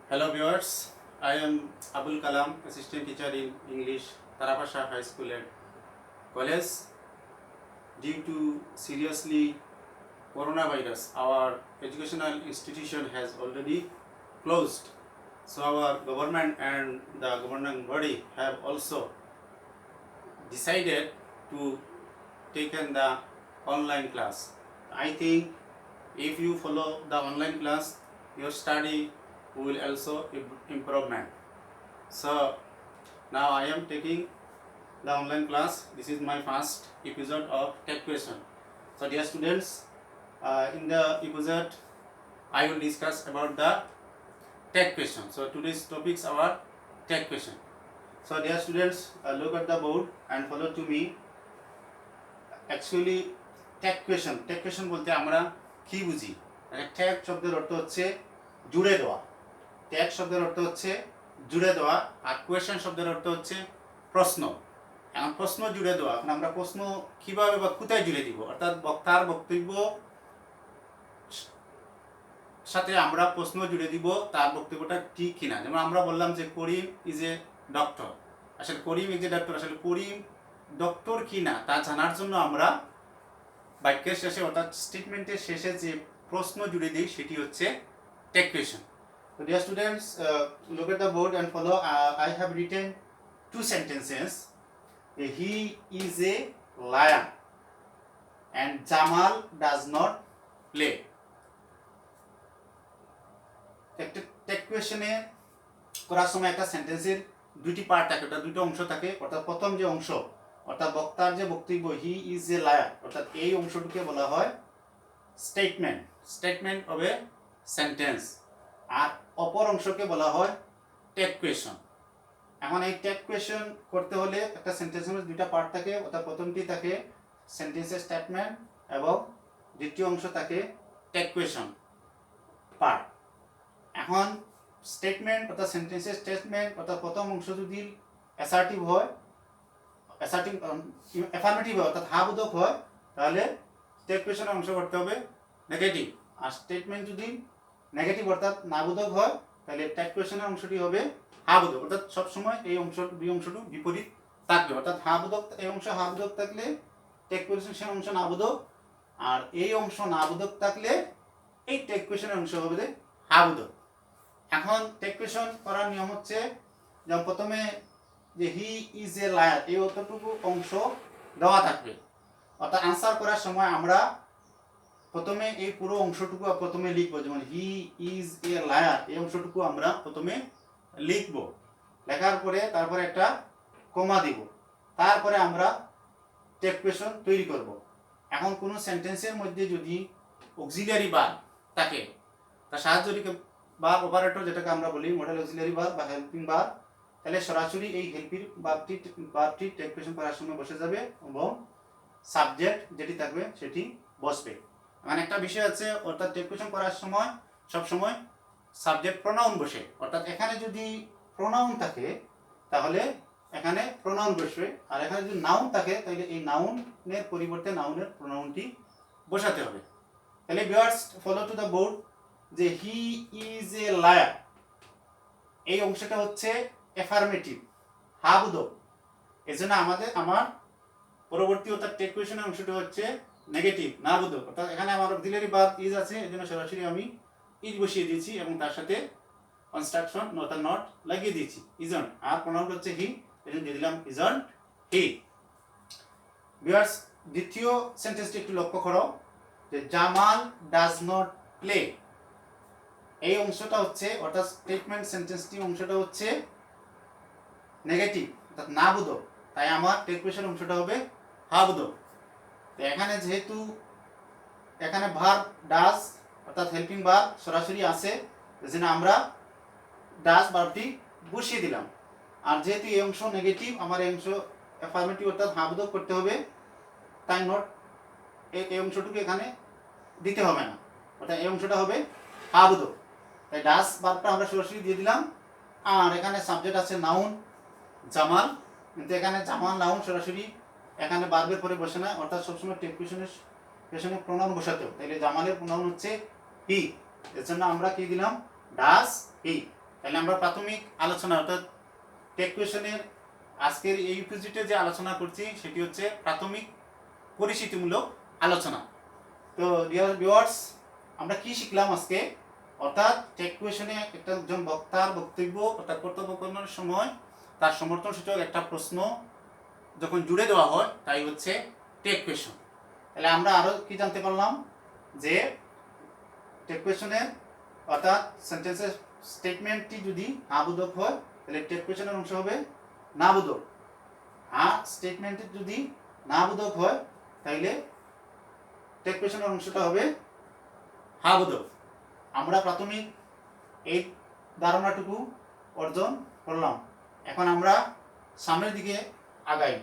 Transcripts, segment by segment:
Hello viewers, I am Abul Kalam, assistant teacher in English, Tarapasha High School and College. Due to seriously coronavirus, our educational institution has already closed. So our government and the governing body have also decided to taken the online class. I think if you follow the online class, your study will also improvement. So now I am taking the online class. This is my first episode of tech question. So dear students, in the episode I will discuss about the tech question. So today's topics are tech question. So dear students, look at the board and follow to me. Actually take question বলতে আমরা কি বুঝি? মানে tag শব্দের অর্থ হচ্ছে জুড়ে দেওয়া। ট্যাগ শব্দের অর্থ হচ্ছে জুড়ে দেওয়া, আর কোয়েশন শব্দের অর্থ হচ্ছে প্রশ্ন। এখন প্রশ্ন জুড়ে দেওয়া, এখন আমরা প্রশ্ন কিভাবে বা কোথায় জুড়ে দিব, অর্থাৎ বক্তার বক্তব্য সাথে আমরা প্রশ্ন জুড়ে দিব তার বক্তব্যটা ঠিক কিনা। যেমন আমরা বললাম যে করিম ইজ এ ডক্টর, আসলে করিম ইজ এ ডক্টর, আসলে করিম ডক্টর কিনা তা জানার জন্য আমরা বাক্যের শেষে অর্থাৎ স্টেটমেন্টের শেষে যে প্রশ্ন জুড়ে দিই সেটি হচ্ছে take question. So dear students, look at the board and follow. I have written two sentences. He is a lion and Jamal does not play. একটা টেক কোয়েশনে করার সময় একটা সেন্টেন্সের দুটি পার্ট থাকে, ওটা দুটো অংশ থাকে। অর্থাৎ প্রথম যে অংশ অর্থাৎ বক্তার যে বক্তব্য হি ইজ এ লায়ার, অর্থাৎ এই অংশটিকে বলা হয় statement, statement of a sentence, আর অপর অংশকে বলা হয় টেক কোয়েশন। এখন এই টেক কোয়েশন করতে হলে একটা সেন্টেন্সের দুইটা পার্ট থাকে, অর্থাৎ প্রথমটি থাকে সেন্টেন্সের স্টেটমেন্ট এবং দ্বিতীয় অংশ থাকে টেক কোয়েশন পার্ট। এখন স্টেটমেন্ট অর্থাৎ সেন্টেন্সের স্টেটমেন্ট অর্থাৎ প্রথম অংশ যদি অ্যাসার্টিভ হয়, অ্যাফার্মেটিভ হয় অর্থাৎ হা বোধক হয়, তাহলে টেক কোয়েশনের অংশ করতে হবে নেগেটিভ। আর স্টেটমেন্ট যদি নেগেটিভ অর্থাৎ না বোধক হয়, তাহলে টেক কোয়েশনের অংশটি হবে হা বোধক। অর্থাৎ সবসময় এই অংশ দুই অংশটি বিপরীত থাকবে, অর্থাৎ হা বোধক এই অংশ হা বোধক থাকলে টেক কোয়েশনের অংশ না বোধক, আর এই অংশ না বোধক থাকলে এই টেক কোয়েশনের অংশ হবে হা বোধক। এখন টেক কোয়েশন করার নিয়ম হচ্ছে, যেমন প্রথমে যে হি ইজ এ লায়ার এই অতটুকু অংশ দেওয়া থাকবে, অর্থাৎ আনসার করার সময় আমরা প্রথমে এই পুরো অংশটুকু প্রথমে লিখবো। যেমন হি ইজ এ লায়ার এই অংশটুকু আমরা প্রথমে লিখবো, লেখার পরে তারপরে একটা কমা দিব, তারপরে আমরা টেক কোয়েশন তৈরি করব। এখন কোনো সেন্টেন্সের মধ্যে যদি অক্সিলিয়ারি ভার্ব থাকে, তার সাহায্যকারী ভার্ব অপারেটর যেটাকে আমরা বলি মডেল অক্সিলিয়ারি ভার্ব বা হেল্পিং ভার্ব, তাহলে সরাসরি এই হেল্পিং ভার্বটি টেক কোয়েশন করার সময় বসে যাবে এবং সাবজেক্ট যেটি থাকবে সেটি বসবে। মানে একটা বিষয় আছে, অর্থাৎ টেক কোয়েশন করার সময় সবসময় সাবজেক্ট প্রোনাউন বসে, অর্থাৎ এখানে যদি প্রোনাউন থাকে তাহলে এখানে প্রোনাউন বসবে, আর এখানে যদি নাউন থাকে তাহলে এই নাউনের পরিবর্তে নাউনের প্রোনাউনটি বসাতে হবে। তাহলে viewers follow to the board যে হি ইজ এ লায়ার এই অংশটা হচ্ছে অ্যাফার্মেটিভ হা বোধক, এজন্য আমার পরবর্তী অর্থাৎ টেক কোয়েশনের অংশটা হচ্ছে নেগেটিভ না বোধক। অর্থাৎ এখানে আমার অক্সিলিয়ারি ভার্ব ইজ আছে, এজন্য সরাসরি আমি ইজ বসিয়ে দিয়েছি এবং তার সাথে কনস্ট্রাকশন অর্থাৎ নট লাগিয়ে দিয়েছি ইজন্ট, আর প্রোনাউন হচ্ছে হি, এজন্য দিয়ে দিলাম ইজন্ট হি। ভিউয়ার্স দ্বিতীয় সেন্টেন্সটি একটু লক্ষ্য করো যে জামাল ডাজ নট প্লে এই অংশটা হচ্ছে অর্থাৎ স্টেটমেন্ট সেন্টেন্সটি অংশটা হচ্ছে নেগেটিভ অর্থাৎ না বোধক, তাই আমার টেক কোয়েশন অংশটা হবে হা বোধক। তো এখানে যেহেতু এখানে ভার্ব ডাজ অর্থাৎ হেল্পিং ভার্ব সরাসরি আছে, সেজন্য আমরা ডাজ ভার্বটি বসিয়ে দিলাম। আর যেহেতু এই অংশ নেগেটিভ, আমার এই অংশ অ্যাফার্মেটিভ অর্থাৎ হা বোধক করতে হবে, তাই নট এই অংশটুকু এখানে দিতে হবে না, অর্থাৎ এই অংশটা হবে হা বোধক, তাই ডাজ ভার্বটা আমরা সরাসরি দিয়ে দিলাম। আর এখানে সাবজেক্ট আছে নাউন জামাল, কিন্তু এখানে জামাল নাউন সরাসরি এখানে ভার্বের পরে বসে না, অর্থাৎ সবসময় টেক কোয়েশনের পেছনে প্রোনাউন বসাতে হবে। তাইলে জামালের প্রোনাউন হচ্ছে হি, এর জন্য আমরা কি দিলাম ডাজ হি। তাহলে আমরা প্রাথমিক আলোচনা অর্থাৎ টেক কোয়েশনের আজকের এই ইউপিজিতে যে আলোচনা করছি সেটি হচ্ছে প্রাথমিক পরিচিতিমূলক আলোচনা। তো ডিয়ার ভিউয়ার্স, আমরা কি শিখলাম আজকে? অর্থাৎ টেক কোয়েশনে একজন বক্তার বক্তব্য অর্থাৎ কর্তব্য পালনের সময় তার সমর্থন সূচক একটা প্রশ্ন যখন জুড়ে দেওয়া হয় তাই হচ্ছে টেক কোয়েশন। তাহলে আমরা আরো কি জানতে পারলাম যে টেক কোয়েশনের অর্থাৎ সেন্টেন্সের স্টেটমেন্টটি যদি হ্যাঁ বোধক হয় তাহলে টেক কোয়েশনের অংশ হবে না বোধক। হ্যাঁ স্টেটমেন্টটি যদি না বোধক হয় তাহলে টেক কোয়েশনের অংশটা হবে হ্যাঁ বোধক। আমরা প্রাথমিক এই ধারণাটুকু অর্জন করলাম। এখন আমরা সামনের দিকে আগাই।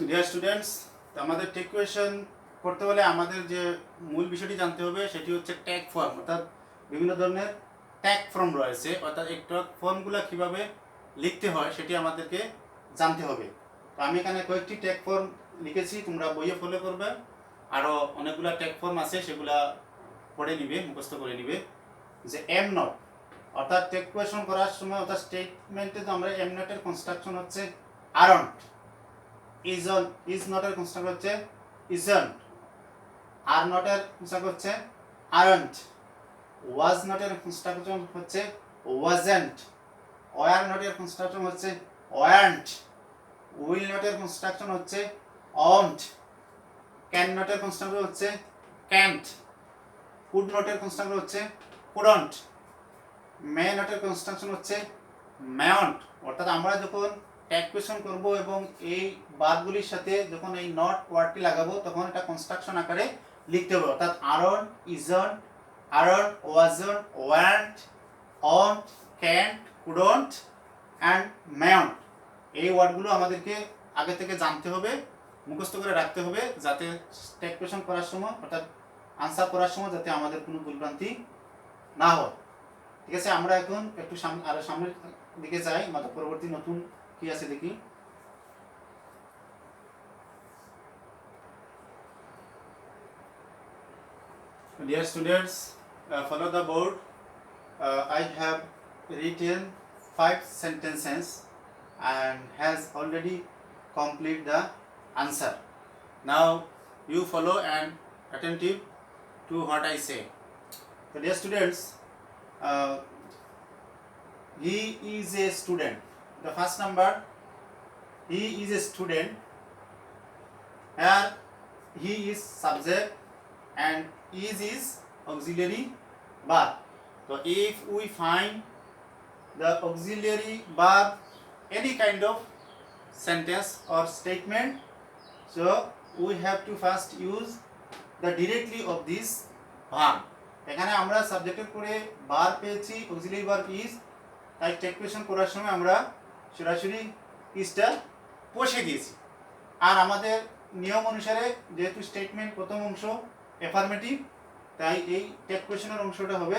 ডিয়ার স্টুডেন্টস, আমাদের টেক কোয়েশন করতে হলে আমাদের যে মূল বিষয়টি জানতে হবে সেটি হচ্ছে ট্যাগ ফর্ম, অর্থাৎ বিভিন্ন ধরনের ট্যাগ ফর্ম রয়েছে, অর্থাৎ এই ট্যাগ ফর্মগুলো কীভাবে লিখতে হয় সেটি আমাদেরকে জানতে হবে। তো আমি এখানে কয়েকটি ট্যাগ ফর্ম লিখেছি, তোমরা বইয়ে ফলো করবে। আরও অনেকগুলো ট্যাগ ফর্ম আছে, সেগুলা পড়ে নিবে, মুখস্থ করে নিবে। যে এম নট, অর্থাৎ টেক কোয়েশন করার সময় অর্থাৎ স্টেটমেন্টে তো আমরা এম নটের কনস্ট্রাকশন হচ্ছে আরন্ট, ইজ নটের কনস্ট্রাকশন হচ্ছে ইজন্ট, আর নটের কনস্ট্রাকশন হচ্ছে আরন্ট, ওয়াজ নটের কনস্ট্রাকশন হচ্ছে ওয়াজেন্ট, ওয়ার নটের কনস্ট্রাকশন হচ্ছে ওয়ান্ট, উইল নটের কনস্ট্রাকশন হচ্ছে অন্ট, ক্যান নটের কনস্ট্রাকশন হচ্ছে ক্যান্ট, কুড নটের কনস্ট্রাকশন হচ্ছে কুডন্ট, মে নটের কনস্ট্রাকশন হচ্ছে মেয়ন্ট। অর্থাৎ আমরা যখন ট্যাগ কোয়েশন করব এবং এই বারগুলির সাথে যখন এই নট ওয়ার্ডটি লাগাবো তখন এটা কনস্ট্রাকশন আকারে লিখতে হবে। অর্থাৎ aren't, isn't, aren't, wasn't, won't, won't, can't, couldn't and mayn't, এই ওয়ার্ডগুলো আমাদেরকে আগে থেকে জানতে হবে, মুখস্থ করে রাখতে হবে, যাতে ট্যাগ কোয়েশন করার সময় অর্থাৎ আনসার করার সময় যাতে আমাদের কোনো ভুলভ্রান্তি না হয়। ঠিক আছে, আমরা এখন একটু আরো সামনের দিকে যাই, আমাদের পরবর্তী নতুন কি আছে দেখি। Dear students, follow the board. I have written 5 sentences and has already complete the answer. Now you follow and attentive to what I say. So dear students, he is a student. The first number, he is a student. Here he is subject and is auxiliary verb. So if we find the auxiliary verb any kind of sentence or statement, so we have to first use the directly of this verb. এখানে আমরা সাবজেক্টের পরে verb পেয়েছি, auxiliary verb is, তাই take question করার সময় আমরা সরাসরি ইজটা বসিয়ে দিয়েছি। আর আমাদের নিয়ম অনুসারে যেহেতু স্টেটমেন্ট প্রথম অংশ অ্যাফার্মেটিভ, তাই এই টেক কোয়েশনের অংশটা হবে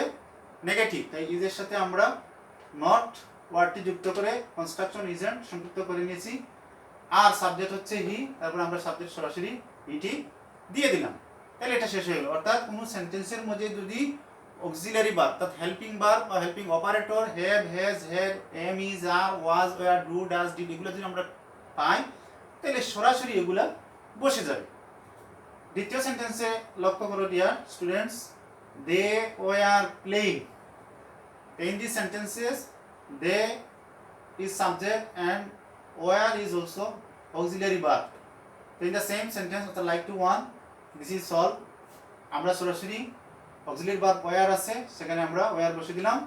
নেগেটিভ, তাই ইজের সাথে আমরা নট ওয়ার্ডটি যুক্ত করে কনস্ট্রাকশন ইজেন্ট সংযুক্ত করে নিয়েছি। আর সাবজেক্ট হচ্ছে হি, তারপর আমরা সাবজেক্ট সরাসরি ইটি দিয়ে দিলাম, তাহলে এটা শেষ হয়ে গেল। অর্থাৎ কোনো সেন্টেন্সের মধ্যে যদি অক্সিলারি ভার্ব অর্থাৎ হেল্পিং ভার্ব বা helping operator have, has, had, am, is, are, was, were, do, does, did এগুলো যদি আমরা পাই তাহলে সরাসরি এগুলা বসে যাবে। দ্বিতীয় সেন্টেন্সে লক্ষ্য করো dear students, they were playing. In these sentences, they is subject and where is also auxiliary verb. So in the same sentence of the like to one, this is solved. আমরা সরাসরি auxiliary verb where আছে সেখানে আমরা where বসে দিলাম,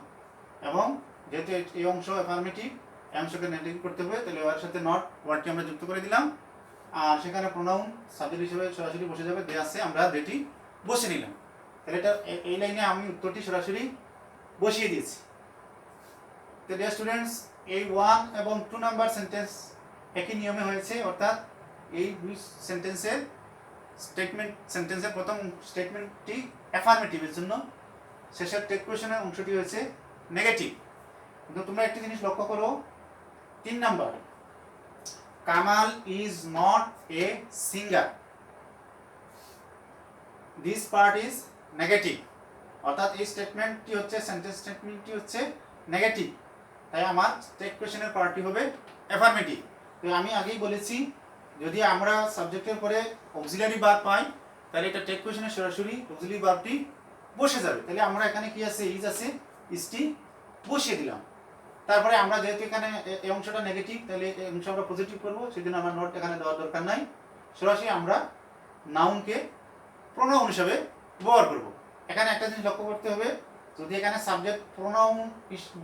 এবং যেহেতু এই অংশ অ্যাফার্মেটিভ, এই অংশকে নেগেটিভ করতে হবে, তাহলে ওয়ার সাথে নট ওয়ার্ডটি আমরা যুক্ত করে দিলাম। আর সেখানে প্রোনাউন সাবজেক্ট হিসেবে সরাসরি বসে যাবে, দে আছে, আমরা দেটি বসে নিলাম। তাহলে এটা এই লাইনে আমি উত্তরটি সরাসরি বসিয়ে দিয়েছি। তো ডিয়ার স্টুডেন্টস, এই 1 এবং 2 নাম্বার সেন্টেন্স একই নিয়মে হয়েছে, অর্থাৎ এই দুই সেন্টেন্সের সেন্টেন্সের প্রথম স্টেটমেন্টটি অ্যাফার্মেটিভের জন্য, শেষের টেক কোয়েশনের অংশটি হয়েছে নেগেটিভ। কিন্তু তোমরা একটি জিনিস লক্ষ্য করো, 3 number, Kamal is not a singer. This part is negative, অর্থাৎ এই স্টেটমেন্টটি হচ্ছে সেন্টেন্স স্টেটমেন্টটি হচ্ছে নেগেটিভ, তাই আমার স্টেট কোয়েশ্চেনের পার্টটি হবে অ্যাফার্মেটিভ। তো আমি আগেই বলেছি যদি আমরা সাবজেক্টের পরে অক্সিলারি ভার্ব পাই তাহলে এটা টেক কোয়েশ্চেনে সরাসরি অক্সিলারি ভার্বটি বসে যাবে। তাহলে আমরা এখানে কি আছে, ইজ আছে, ইজটি বসিয়ে দিলাম। তারপরে আমরা যেহেতু এখানে এই অংশটা নেগেটিভ, তাহলে এই অংশ আমরা পজিটিভ করবো, সেজন্য আমরা নোট এখানে দেওয়ার দরকার নাই, সরাসরি আমরা নাউনকে প্রোনাউন হিসাবে ব্যবহার করব। এখানে একটা জিনিস লক্ষ্য করতে হবে, যদি এখানে সাবজেক্ট প্রোনাউন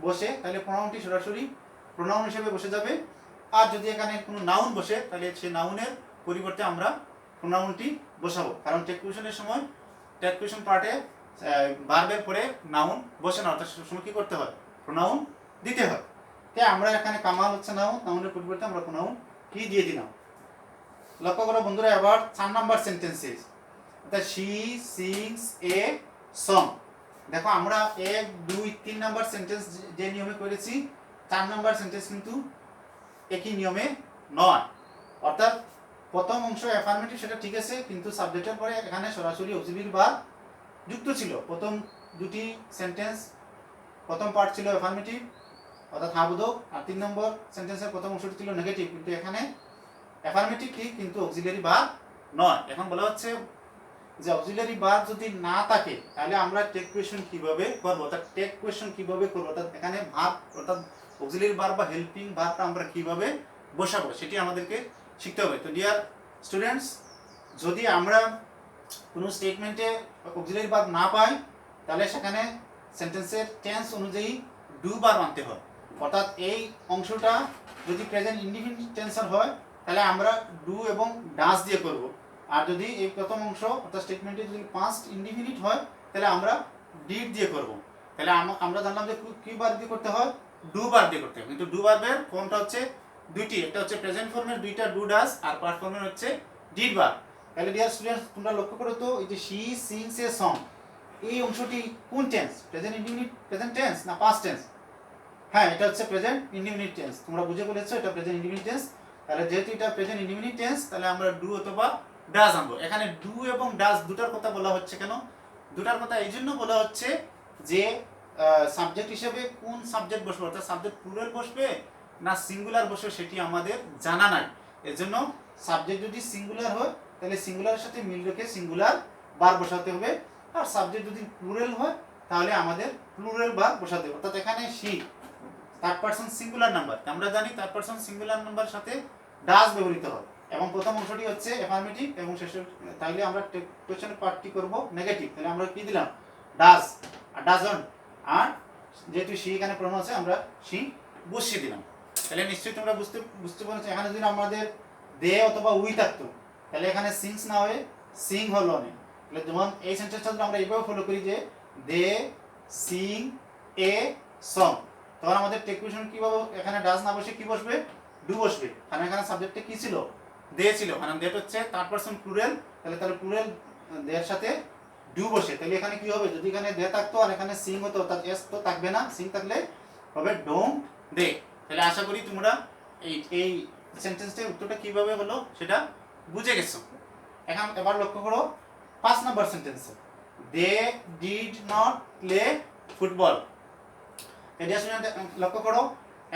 বসে তাহলে প্রোনাউনটি সরাসরি প্রোনাউন হিসেবে বসে যাবে, আর যদি এখানে কোনো নাউন বসে তাহলে সেই নাউনের পরিবর্তে আমরা প্রোনাউনটি বসাবো, কারণ টেক কোয়েশ্চেনের সময় টেক কোয়েশ্চেন পার্টে ভার্বের পরে নাউন বসে না, অর্থাৎ সময় কি করতে হয়, প্রোনাউন দিতে হয়। তাই আমরা এখানে কামাল হচ্ছে নাউন, নাউনের পরিবর্তে আমরা প্রোনাউন কি দিয়ে দিলাম। লক্ষ্য করো বন্ধুরা, এবার 4 নাম্বার সেন্টেন্সেস, অর্থাৎ শি সিংস এ সং। দেখো আমরা 1 2 3 নাম্বার সেন্টেন্স যে নিয়মে করেছি, 4 নাম্বার সেন্টেন্স কিন্তু একই নিয়মে নয়। অর্থাৎ প্রথম অংশ অ্যাফার্মেটিভ সেটা ঠিক আছে, কিন্তু সাবজেক্টের পরে এখানে সরাসরি অক্সিলারি ভার্ব যুক্ত ছিল। প্রথম দুটি সেন্টেন্স প্রথম পার্ট ছিল অ্যাফার্মেটিভ অর্থাৎ হ্যাঁ বোধক, আর 3 নম্বর সেন্টেন্সের প্রথম অংশটি ছিল নেগেটিভ, কিন্তু এখানে অ্যাফার্মেটিভ ঠিক কিন্তু অক্সিলারি ভার্ব নয়। এখন বলা হচ্ছে যে অক্সিলারি ভার্ব যদি না থাকে তাহলে আমরা টেক কোয়েশ্চন কিভাবে করব, অর্থাৎ টেক কোয়েশ্চন কিভাবে করব, অর্থাৎ এখানে ভার্ব অর্থাৎ অক্সিলারি ভার্ব বা হেল্পিং ভার্বটা আমরা কিভাবে বসাবো সেটি আমাদেরকে শিখতে হবে। তো ডিয়ার স্টুডেন্টস, যদি আমরা কোনো স্টেটমেন্টে অক্সিলারি ভার্ব না পাই তাহলে সেখানে সেন্টেন্সের টেন্স অনুযায়ী ডু ভার্ব আনতে হয়। অর্থাৎ এই অংশটা যদি প্রেজেন্ট ইনডিফিনিট টেন্সের হয় তাহলে আমরা ডু এবং ডাস দিয়ে করব, আর যদি এই প্রথম অংশ অর্থাৎ স্টেটমেন্টে যদি পাস্ট ইনডিফিনিট হয় তাহলে আমরা ডিড দিয়ে করব। তাহলে আমরা জানলাম যে কি ভার্ব দিয়ে করতে হয়, ডু ভার্ব দিয়ে করতে হয়। কিন্তু ডু ভার্বের ফর্মটা হচ্ছে দুইটি, একটা হচ্ছে প্রেজেন্ট ফর্মের দুইটা ডু ডাস, আর পাস্ট ফর্মের হচ্ছে ডিড ভার্ব। তাহলে ডিয়ার স্টুডেন্টস তোমরা লক্ষ্য করো তো, এই যে শি সিংস এ সং, এই অংশটি কোন tense, present indefinite present tense না পাস্ট টেন্স? হ্যাঁ, এটা হচ্ছে প্রেজেন্ট ইনডিফিনিট টেন্স, তোমরা বুঝে বলেছো এটা প্রেজেন্ট ইনডিফিনিট টেন্স। তাহলে যেহেতু এটা প্রেজেন্ট ইনডিফিনিট টেন্স তাহলে আমরা ডু অথবা ডাজ আনবো। এখানে ডু এবং ডাজ দুটার কথা বলা হচ্ছে কেন? দুটার কথা এই জন্য বলা হচ্ছে যে সাবজেক্ট হিসেবে কোন সাবজেক্ট বসবে, অর্থাৎ সাবজেক্ট প্লুরাল বসবে না সিঙ্গুলার বসবে সেটি আমাদের জানা নাই। এজন্য সাবজেক্ট যদি সিঙ্গুলার হয় তাহলে সিঙ্গুলারের সাথে মিল রেখে সিঙ্গুলার ভার্ব বসাতে হবে, আর সাবজেক্ট যদি প্লুরাল হয় তাহলে আমাদের প্লুরাল ভার্ব বসাতে হবে। অর্থাৎ এখানে she third person singular number, আমরা জানি থার্ড পারসন সিঙ্গুলার নাম্বার সাথে ডাজ ব্যবহৃত হয়, এবং প্রথম অংশটি হচ্ছে অ্যাফার্মেটিভ এবং শেষের, তাইলে আমরা কোশ্চেনের পার্টটি করব নেগেটিভ। তাহলে আমরা কি দিলাম, ডাজ আর ডাজন্ট, আর যেহেতু শি এখানে প্রোনাউন আছে আমরা শি বসিয়ে দিলাম। তাহলে নিশ্চয়ই তোমরা বুঝতে পারছো, এখানে যদি আমাদের দে অথবা উই থাকতো তাহলে এখানে সিংস না হয়ে সিং হলো না। তাহলে যেমন এই সেন্টেন্সটা যদি আমরা এইভাবে ফলো করি যে দে সিং এ সং, তখন আমাদের টেক কোয়েশ্চন কিভাবে, এখানে ডাজ না বসে কি বসবে, ডু বসবে, কারণ এখানে সাবজেক্টে কি ছিল, দে ছিল, কারণ দেট হচ্ছে থার্ড পারসন প্লুরাল, তাহলে প্লুরাল দের সাথে ডু বসে, তাহলে এখানে কি হবে, যদি এখানে দে থাকতো আর এখানে সিং হতো, অর্থাৎ এস তো থাকবে না, সিং থাকলে হবে ডোন্ট দে। তাহলে আশা করি তোমরা এই সেন্টেন্সটার উত্তরটা কিভাবে হলো সেটা বুঝে গেছো। এবার লক্ষ্য করো 5 নাম্বার সেন্টেন্সে, they did not play football. এটা শুনে লক্ষ্য করো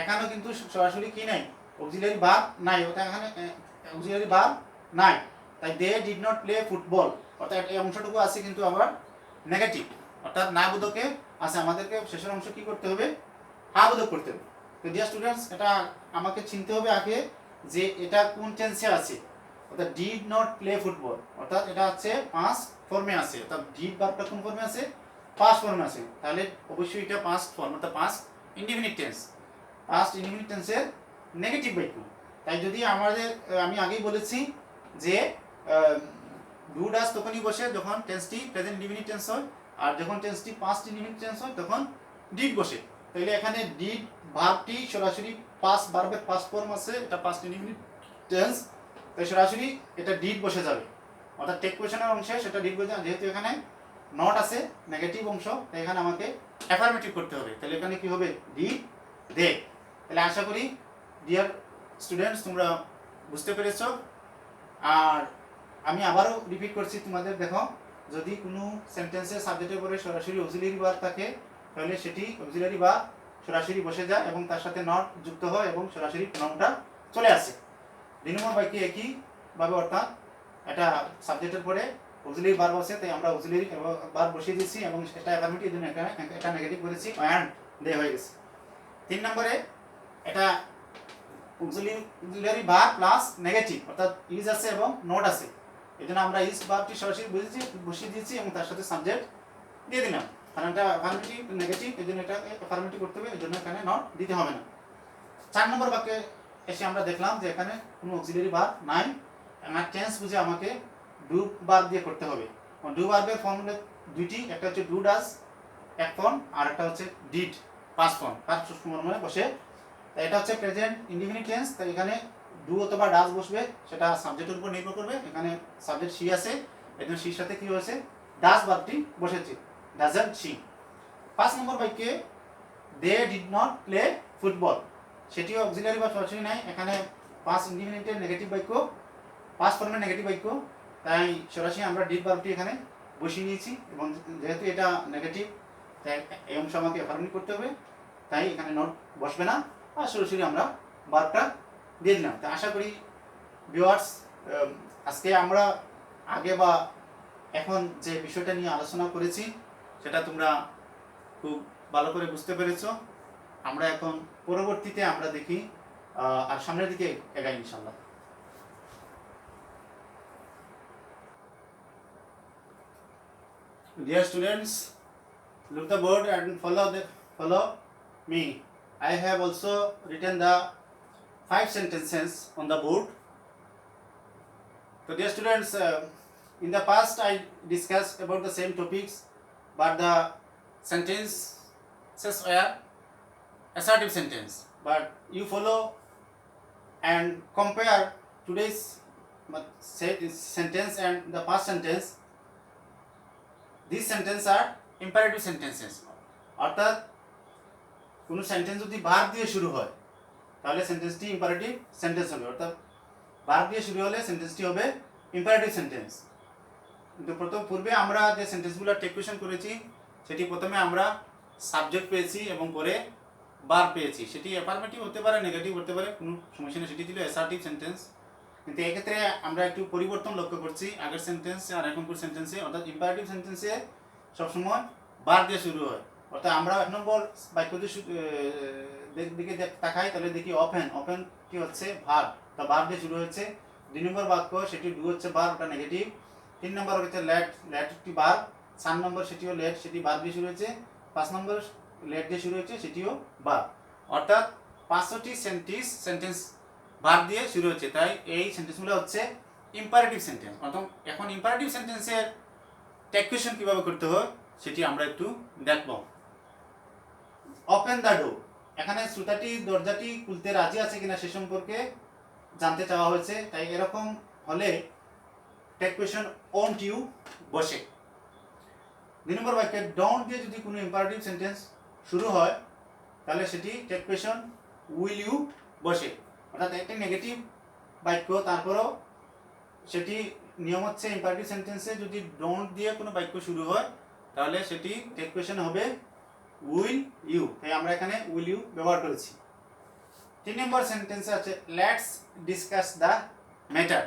এখানেও কিন্তু সরাসরি কি নাই, অক্সিলারি ভার্ব নাই, অর্থাৎ এখানে অক্সিলারি ভার্ব নাই, তাই they did not play football, অর্থাৎ এই অংশটুকু আছে কিন্তু আবার নেগেটিভ, অর্থাৎ না বোধকে আছে, আমাদেরকে শেষের অংশ কি করতে হবে, হ্যাঁ বোধক করতে হবে। তো ডিয়ার স্টুডেন্টস, এটা আমাকে চিনতে হবে আগে যে এটা কোন টেন্সে আছে, অর্থাৎ ডিড নট প্লে ফুটবল, অর্থাৎ এটা হচ্ছে পাস্ট ফর্মে আছে, অর্থাৎ ডিড ভার্বটা কোন ফর্মে আছে, পাস্ট ফর্মে আছে, তাহলে অবশ্যই এটা পাস্ট ফর্ম, অর্থাৎ past indefinite tense, past indefinite টেন্সের নেগেটিভ বাক্য। তাই যদি আমি আগেই বলেছি যে ডু ডাজ তখনই বসে যখন টেন্সটি প্রেজেন্ট ইনডিফিনিট টেন্স হয়, আর যখন টেন্সটি পাস্ট ইনডিফিনিট টেন্স হয় তখন ডিড বসে। তাইলে এখানে ডিড ভার্বটি সরাসরি পাস্ট ভার্বের পাস্ট ফর্ম আছে, এটা পাস্ট ইনডিফিনিট টেন্স, তাই সরাসরি এটা ডিড বসে যাবে, অর্থাৎ টেক কোয়েশ্চনের অংশে সেটা ডিড বসে, যেহেতু এখানে নট আছে নেগেটিভ অংশ, তাই এখানে আমাকে অ্যাফার্মেটিভ করতে হবে, তাহলে এখানে কি হবে, ডিড দে। তাহলে আশা করি ডিয়ার স্টুডেন্টস তোমরা বুঝতে পেরেছো। আর আমি আবারও রিপিট করছি তোমাদের, দেখো যদি কোনো সেন্টেন্সের সাবজেক্টের পরে সরাসরি অক্সিলারি ভার্ব থাকে তাহলে সেটি অক্সিলারি ভার্ব সরাসরি বসে যায় এবং তার সাথে নট যুক্ত হয় এবং সরাসরি প্রোনাউনটা চলে আসে। 2 নম্বর বাক্যে একইভাবে, অর্থাৎ এটা সাবজেক্টের পরে অক্সিলারি ভার্ব আছে, তাই আমরা অক্সিলারি ভার্ব বসিয়ে দিচ্ছি এবং সেটা অ্যাফার্মেটিভ, এর জন্য এটা নেগেটিভ করেছি, অ্যান্ড দে হয়ে গেছে। 3 নম্বরে এটা অক্সিলারি ভার্ব প্লাস নেগেটিভ, অর্থাৎ ইজ আছে এবং নট আছে, এই জন্য আমরা ইজ ভার্বটি সরাসরি বসিয়ে দিয়েছি এবং তার সাথে সাবজেক্ট দিয়ে দিলাম, কারণ এটা অ্যাফার্মেটিভ নেগেটিভ, এই জন্য এটা অ্যাফার্মেটিভ করতে হবে, এই জন্য এখানে নট দিতে হবে না। 4 নম্বর বাক্যে এসে আমরা দেখলাম যে এখানে কোনো অক্সিলারি ভার্ব নাই, আমার টেন্স বুঝে আমাকে ডু ভার্ব দিয়ে করতে হবে। ডু ভার্বের ফর্ম হলো দুইটি, একটা হচ্ছে ডু ডাজ এক ফর্ম, আর একটা হচ্ছে ডিড পাস্ট ফর্ম, পাস্ট ফর্মে বসে। এটা হচ্ছে প্রেজেন্ট ইনডিফিনিট টেন্স, তাই এখানে ডু অথবা ডাজ বসবে, সেটা সাবজেক্টের উপর নির্ভর করবে। এখানে সাবজেক্ট সি আছে, একজন সির সাথে কি হয়েছে, ডাজ ভার্বটি বসেছে, ডাজন্ট সি। 5 নম্বর বাক্যে they did not play football, সেটিও অক্সিলারি বা সরাসরি নাই, এখানে পাস্ট ইনডিফিনিটের নেগেটিভ বাক্য, পাস্ট ফর্মের নেগেটিভ বাক্য, তাই সরাসরি আমরা ডিড ভার্বটি এখানে বসিয়ে নিয়েছি এবং যেহেতু এটা নেগেটিভ তাই এই অংশ আমাকে অ্যাফার্মেটিভ করতে হবে, তাই এখানে নট বসবে না, আর সরাসরি আমরা ভার্বটা দিয়ে দিলাম। তাই আশা করি ভিউয়ার্স আজকে আমরা আগে বা এখন যে বিষয়টা নিয়ে আলোচনা করেছি সেটা তোমরা খুব ভালো করে বুঝতে পেরেছো। আমরা এখন পরবর্তীতে আমরা দেখি আর সামনের দিকে এগাই ইনশাআল্লাহ। Dear students, look the board and follow me. I have also written the 5 sentences on the board. So dear students, in the past I discussed about the same topics, but the sentences were assertive sentence. But you follow and compare today's sentence and the past sentence. These sentences are imperative sentences. অর্থাৎ কোনো sentence যদি verb দিয়ে শুরু হয় তাহলে সেন্টেন্সটি imperative sentence হবে, অর্থাৎ verb দিয়ে শুরু হলে সেন্টেন্সটি হবে ইম্পারেটিভ সেন্টেন্স। কিন্তু পূর্বে আমরা যে সেন্টেন্সগুলো টেক কোয়েশ্চন করেছি সেটি প্রথমে আমরা সাবজেক্ট পেয়েছি এবং পরে ভার্ব পেয়েছি, সেটি অ্যাফার্মেটিভ হতে পারে, নেগেটিভ হতে পারে, কোনো সমস্যা নেই, সেটি ছিল অ্যাসার্টিভ সেন্টেন্স। কিন্তু এক্ষেত্রে আমরা একটু পরিবর্তন লক্ষ্য করছি আগের সেন্টেন্সে আর এখনকার সেন্টেন্সে, অর্থাৎ ইম্পারেটিভ সেন্টেন্সে সবসময় ভার্ব দিয়ে শুরু হয়। অর্থাৎ আমরা 1 নম্বর বাক্য দিকে তাকাই তাহলে দেখি ওপেন কি হচ্ছে ভার্ব, তা ভার্ব দিয়ে শুরু হচ্ছে। 2 নম্বর বাক্য সেটি ডু হচ্ছে ভার্ব, ওটা নেগেটিভ। 3 নম্বর হচ্ছে লেট একটি ভার্ব। 4 নম্বর সেটিও লেট, সেটি ভার্ব দিয়ে শুরু হয়েছে। 5 নম্বর লেট দিয়ে শুরু হচ্ছে, সেটিও ভার্ব। অর্থাৎ 5টি সেন্টেন্স ভার্ব দিয়ে শুরু হচ্ছে, তাই এই সেন্টেন্সগুলো হচ্ছে ইম্পারেটিভ সেন্টেন্স। অর্থাৎ এখন ইম্পারেটিভ সেন্টেন্সের টেক কোয়েশ্চন কিভাবে করতে হয় সেটি আমরা একটু দেখব। ওপেন দ্য ডোর, এখানে শ্রোতাটি দরজাটি খুলতে রাজি আছে কিনা সে সম্পর্কে জানতে চাওয়া হয়েছে, তাই এরকম হলে টেক কোয়েশ্চন ওন্ট ইউ বসে। 2 নম্বর বাক্যে ডোন্ট দিয়ে যদি কোনো ইম্পারেটিভ সেন্টেন্স শুরু হয় তাহলে সেটি টেক কোয়েশ্চন উইল ইউ বসে। অর্থাৎ একটি নেগেটিভ বাক্য, তারপরও সেটি নিয়ম হচ্ছে ইম্পারেটিভ সেন্টেন্সে যদি ডোন্ট দিয়ে কোনো বাক্য শুরু হয় তাহলে সেটি টেক কোয়েশ্চন হবে উইল ইউ, তাই আমরা এখানে উইল ইউ ব্যবহার করেছি। 3 নম্বর সেন্টেন্সে আছে লেটস ডিসকাস দ্য ম্যাটার।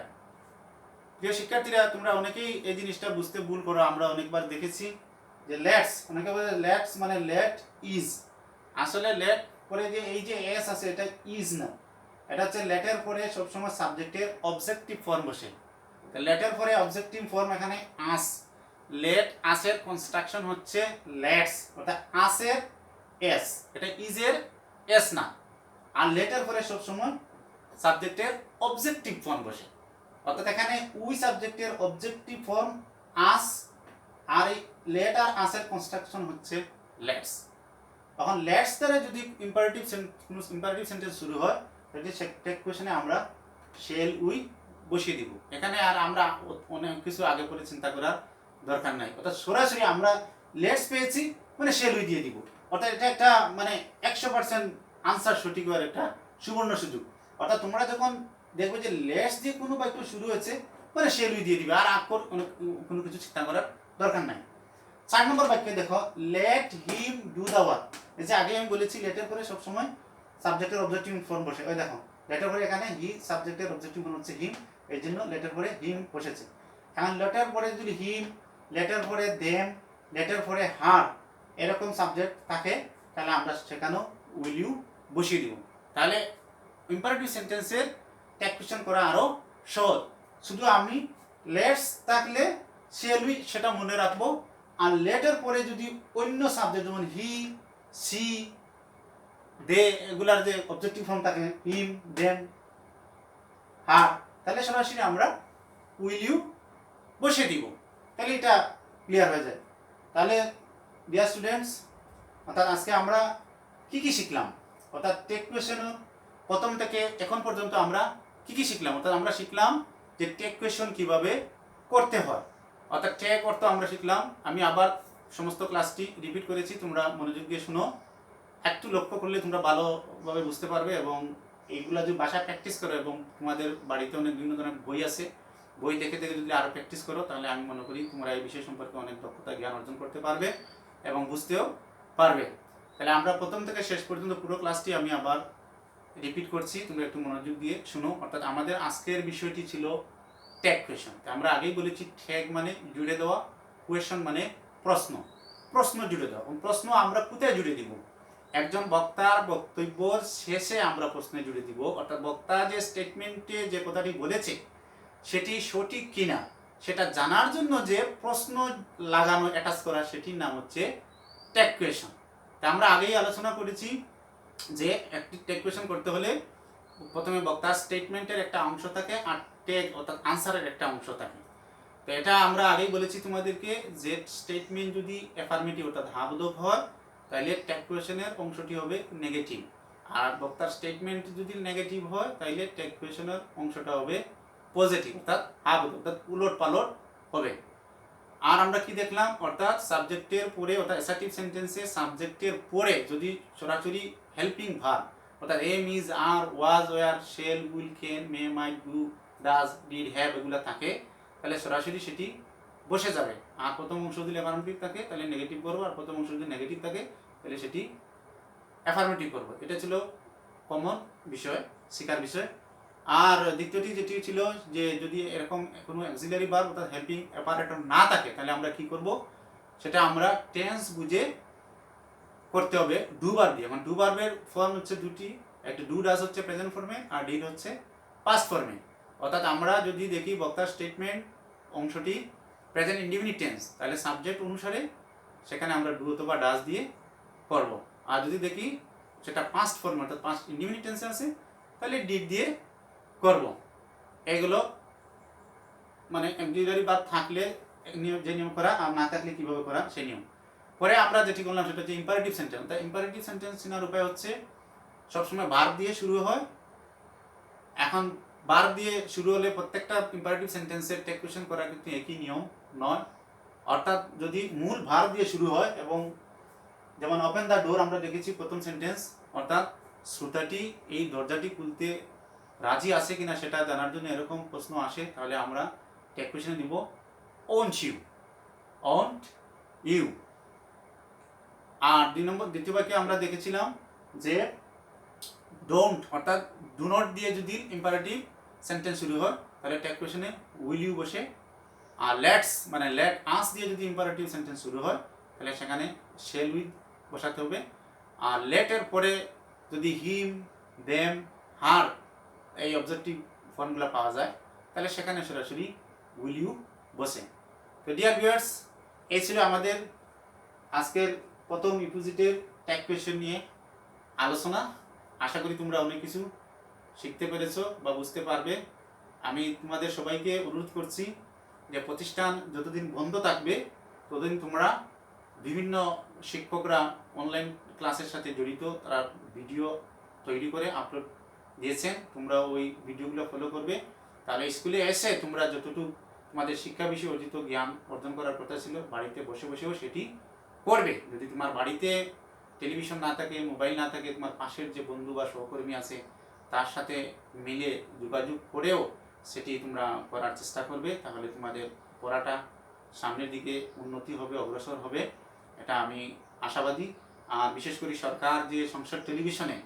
প্রিয় শিক্ষার্থীরা, তোমরা অনেকেই এই জিনিসটা বুঝতে ভুল করো, আমরা অনেকবার দেখেছি যে লেটস, অনেকে বলে লেটস মানে লেট ইজ, আসলে লেট পরে যে এই যে এস আছে এটা ইজ না, এটা হচ্ছে লেটের পরে সবসময় সাবজেক্টের অবজেক্টিভ ফর্ম বসে। লেটের পরে অবজেক্টিভ ফর্ম এখানে আস, লেট আসের কনস্ট্রাকশন হচ্ছে লেটস, অর্থাৎ আসের এস, এটা ইজের এস না। আর লেটের পরে সবসময় সাবজেক্টের অবজেক্টিভ ফর্ম বসে, অর্থাৎ এখানে উই সাবজেক্টের অবজেক্টিভ ফর্ম আস, আর এই লেট আর আসের কনস্ট্রাকশন হচ্ছে লেটস। তখন লেটস দ্বারা যদি ইম্পারেটিভ সেন্টেন্স শুরু হয় তাহলে টেক কোয়েশ্চনে আমরা শেল উই বসিয়ে দিব। এখানে আর আমরা অনেক কিছু আগে করে চিন্তা করার দরকার নাই, অর্থাৎ সরাসরি আমরা লেটস পেয়েছি মানে শেল উই দিয়ে দিব। অর্থাৎ এটা একটা মানে 100% আনসার সঠিক হওয়ার একটা সুবর্ণ সুযোগ। অর্থাৎ তোমরা যখন দেখবে যে লেটস দিয়ে কোনো বাক্য শুরু হয়েছে মানে শেল উই দিয়ে দিবে, আর কোনো কিছু চিন্তা করার দরকার নাই। 4 নম্বর বাক্যে দেখো let him do the work. এই যে আগে আমি বলেছি লেটের পরে সবসময় সাবজেক্টের অবজেক্টিভ ফর্ম বসে। ওই দেখো লেটের পরে এখানে হি সাবজেক্টের অবজেক্টিভ ফর্ম হচ্ছে হিম, এই জন্য লেটের পরে হিম বসেছে। এখন লেটের পরে যদি হিম, লেটের পরে দেম, লেটের পরে হার এরকম সাবজেক্ট থাকে তাহলে আমরা সেখানেও উইল ইউ বসিয়ে দিব। তাহলে ইম্পারেটিভ সেন্টেন্সের ট্যাগ কোয়েশ্চন করা আরো সহজ। শুধু আমি লেটস থাকলে শেল উই সেটা মনে রাখবো, আর লেটের পরে যদি অন্য সাবজেক্ট যেমন হি, সি, দে এগুলার যে অবজেক্টিভ ফর্ম থাকে হিম, দেম, হার, তাহলে সরাসরি আমরা উইল ইউ বসিয়ে দিব, তাহলে এটা ক্লিয়ার হয়ে যায়। তাহলে ডিয়ার স্টুডেন্টস, অর্থাৎ আজকে আমরা কি কি শিখলাম, অর্থাৎ টেক কোয়েশ্চন প্রথম থেকে এখন পর্যন্ত আমরা কি কি শিখলাম। অর্থাৎ আমরা শিখলাম যে টেক কোয়েশ্চন কিভাবে করতে হয়, অর্থাৎ টেক অর্থ আমরা শিখলাম। আমি আবার সমস্ত ক্লাসটি রিপিট করেছি, তোমরা মনোযোগ দিয়ে শুনো, একটু লক্ষ্য করলে তোমরা ভালোভাবে বুঝতে পারবে। এবং এইগুলা যদি বাসায় প্র্যাকটিস করো এবং তোমাদের বাড়িতে অনেক বিভিন্ন ধরনের বই আছে, বই দেখে দেখে যদি আরও প্র্যাকটিস করো তাহলে আমি মনে করি তোমরা এই বিষয় সম্পর্কে অনেক দক্ষতা জ্ঞান অর্জন করতে পারবে এবং বুঝতেও পারবে। তাহলে আমরা প্রথম থেকে শেষ পর্যন্ত পুরো ক্লাসটি আমি আবার রিপিট করছি, তোমরা একটু মনোযোগ দিয়ে শুনো। অর্থাৎ আমাদের আজকের বিষয়টি ছিল ট্যাগ কোয়েশ্চন। আমরা আগেই বলেছি ট্যাগ মানে জুড়ে দেওয়া, কোয়েশ্চন মানে প্রশ্ন, প্রশ্ন জুড়ে দেওয়া। প্রশ্ন আমরা কোথায় জুড়ে দিব? একজন বক্তার বক্তব্যের শেষে আমরা প্রশ্নে জুড়ে দিব। অর্থাৎ বক্তা যে স্টেটমেন্টে যে কথাটি বলেছে সেটি সঠিক কিনা সেটা জানার জন্য যে প্রশ্ন লাগানো, অ্যাটাচ করা, সেটির নাম হচ্ছে ট্যাগ কোয়েশ্চন। তা আমরা আগেই আলোচনা করেছি যে একটি ট্যাগ কোয়েশ্চন করতে হলে প্রথমে বক্তার স্টেটমেন্টের একটা অংশ থাকে আর ট্যাগ অর্থাৎ আনসারের একটা অংশ থাকে। তো এটা আমরা আগেই বলেছি তোমাদেরকে যে স্টেটমেন্ট যদি অ্যাফার্মেটিভ অর্থাৎ হাবোধক হয় তাহলে ট্যাগ কোয়েশ্চনের অংশটি হবে নেগেটিভ, আর বক্তার স্টেটমেন্ট যদি নেগেটিভ হয় তাহলে ট্যাগ কোয়েশ্চনের অংশটা হবে পজিটিভ অর্থাৎ হাবোধক, অর্থাৎ উলট পালট হবে। আর আমরা কি দেখলাম, অর্থাৎ সাবজেক্টের পরে অর্থাৎ অ্যাসার্টিভ সেন্টেন্সে সাবজেক্টের পরে যদি সরাসরি হেল্পিং ভার্ব অর্থাৎ am, is, are, was, were, shall, will, can, may, might, do, does, did, have এগুলো থাকে তাহলে সরাসরি সেটি বসে যাবে। আর প্রথম অংশ যদি অ্যাফার্মেটিভ থাকে তাহলে নেগেটিভ করবো, আর প্রথম অংশ যদি নেগেটিভ থাকে তাহলে সেটি অ্যাফার্মেটিভ করবো। এটা ছিল কমন বিষয়, শেখার বিষয়। আর দ্বিতীয়টি যেটি ছিল যে যদি এরকম কোনো অ্যাক্সিলারি ভার্ব অর্থাৎ হেল্পিং অ্যাপারেটর না থাকে তাহলে আমরা কি করব, সেটা আমরা টেন্স বুঝে করতে হবে ডু ভার্ব দিয়ে। মানে ডু ভার্বের ফর্ম হচ্ছে দুটি, একটা ডু ডাজ হচ্ছে প্রেজেন্ট ফর্মে আর ডিড হচ্ছে পাস্ট ফর্মে। অর্থাৎ আমরা যদি দেখি বক্তার স্টেটমেন্ট অংশটি প্রেজেন্ট ইনডিফিনিট টেন্স তাহলে সাবজেক্ট অনুসারে সেখানে আমরা ডু অথবা ডাজ দিয়ে করব। আর যদি দেখি সেটা পাস্ট ফর্ম অর্থাৎ পাস্ট ইনডিফিনিট টেন্সে আছে তাহলে ডিড দিয়ে করব। এগুলো মানে অক্সিলারি ভার্ব থাকলে যে নিয়ম করা আর না থাকলে কিভাবে করা সেই নিয়ম। পরে আমরা যেটি করলাম সেটা হচ্ছে ইম্পারেটিভ সেন্টেন্স। তাই ইম্পারেটিভ সেন্টেন্স চেনার উপায় হচ্ছে সবসময় ভার্ব দিয়ে শুরু হয়। এখন ভার্ব দিয়ে শুরু হলে প্রত্যেকটা ইম্পারেটিভ সেন্টেন্সের ট্যাগ কোয়েশ্চন করা কিন্তু একই নিয়ম নয়। অর্থাৎ যদি মূল ভার্ব দিয়ে শুরু হয় এবং যেমন ওপেন দ্য ডোর আমরা দেখেছি প্রথম সেন্টেন্স, অর্থাৎ শ্রোতাটি এই দরজাটি খুলতে রাজি আছে কিনা সেটা জানার জন্য এরকম প্রশ্ন আসে তাহলে আমরা ট্যাগ কোয়েশ্চনে দিব ওন্ট ইউ, ওন্ট ইউ। আর দ্বিতীয় বাক্যে আমরা দেখেছিলাম যে ডোন্ট অর্থাৎ ডু নট দিয়ে যদি ইম্পারেটিভ সেন্টেন্স শুরু হয় তাহলে ট্যাগ কোয়েশ্চনে উইল ইউ বসে। আর লেটস মানে লেট আস দিয়ে যদি ইম্পারেটিভ সেন্টেন্স শুরু হয় তাহলে সেখানে শেল উইথ বসাতে হবে। আর লেটের পরে যদি হিম, দেম, হার এই অবজেক্টিভ ফর্মগুলো পাওয়া যায় তাহলে সেখানে সরাসরি উইল ইউ বসে। তো ডিয়ার ভিউয়ার্স, এই ছিল আমাদের আজকের প্রথম ইপিজিটের ট্যাগ কোয়েশ্চন নিয়ে আলোচনা। আশা করি তোমরা অনেক কিছু শিখতে পেরেছো বা বুঝতে পারবে। আমি তোমাদের সবাইকে অনুরোধ করছি যে প্রতিষ্ঠান যতদিন বন্ধ থাকবে ততদিন তোমরা বিভিন্ন শিক্ষকরা অনলাইন ক্লাসের সাথে জড়িত, তারা ভিডিও তৈরি করে আপলোড দিয়েছেন, তোমরা ওই ভিডিওগুলো ফলো করবে। তাহলে স্কুলে এসে তোমরা যতটুকু তোমাদের শিক্ষা বিষয়ে অর্জিত জ্ঞান অর্জন করার কথা ছিল বাড়িতে বসে বসেও সেটি করবে। যদি তোমার বাড়িতে টেলিভিশন না থাকে, মোবাইল না থাকে, তোমার পাশের যে বন্ধু বা সহকর্মী আছে তার সাথে মিলে যোগাযোগ করেও সেটি তোমরা করার চেষ্টা করবে, তাহলে তোমাদের পড়াটা সামনের দিকে উন্নতি হবে, অগ্রসর হবে, এটা আমি আশাবাদী। আর বিশেষ করে সরকার যে সংসদ টেলিভিশনে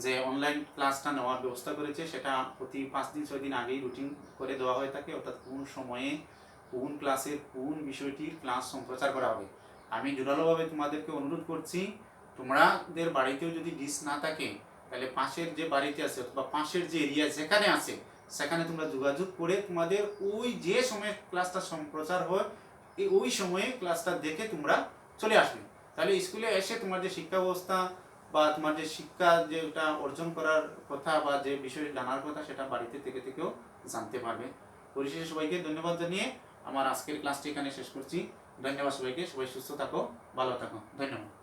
যে অনলাইন ক্লাসটা নেওয়ার ব্যবস্থা করেছে, সেটা প্রতি 5 দিন 6 দিন আগেই রুটিন করে দেওয়া হয়ে থাকে, অর্থাৎ কোন সময়ে কোন ক্লাসের কোন বিষয়টির ক্লাস সম্প্রচার করা হবে। আমি জোরালোভাবে তোমাদেরকে অনুরোধ করছি, তোমাদের বাড়িতেও যদি ডিশ না থাকে, তাহলে পাশের যে বাড়িতে আছে অথবা পাশের যে এরিয়া যেখানে আছে সেখানে তোমরা যোগাযোগ করে তোমাদের ওই যে সময়ে ক্লাসটা সম্প্রচার হয় ওই সময়ে ক্লাসটা দেখে তোমরা চলে আসবে। তাহলে স্কুলে এসে তোমার যে শিক্ষা ব্যবস্থা বা তোমার যে শিক্ষা যেটা অর্জন করার কথা বা যে বিষয় জানার কথা, সেটা বাড়িতে থেকে থেকেও জানতে পারবে। পরিশেষে সবাইকে ধন্যবাদ জানিয়ে আমার আজকের ক্লাসটি এখানে শেষ করছি। ধন্যবাদ সবাইকে, সবাই সুস্থ থাকো, ভালো থাকো, ধন্যবাদ।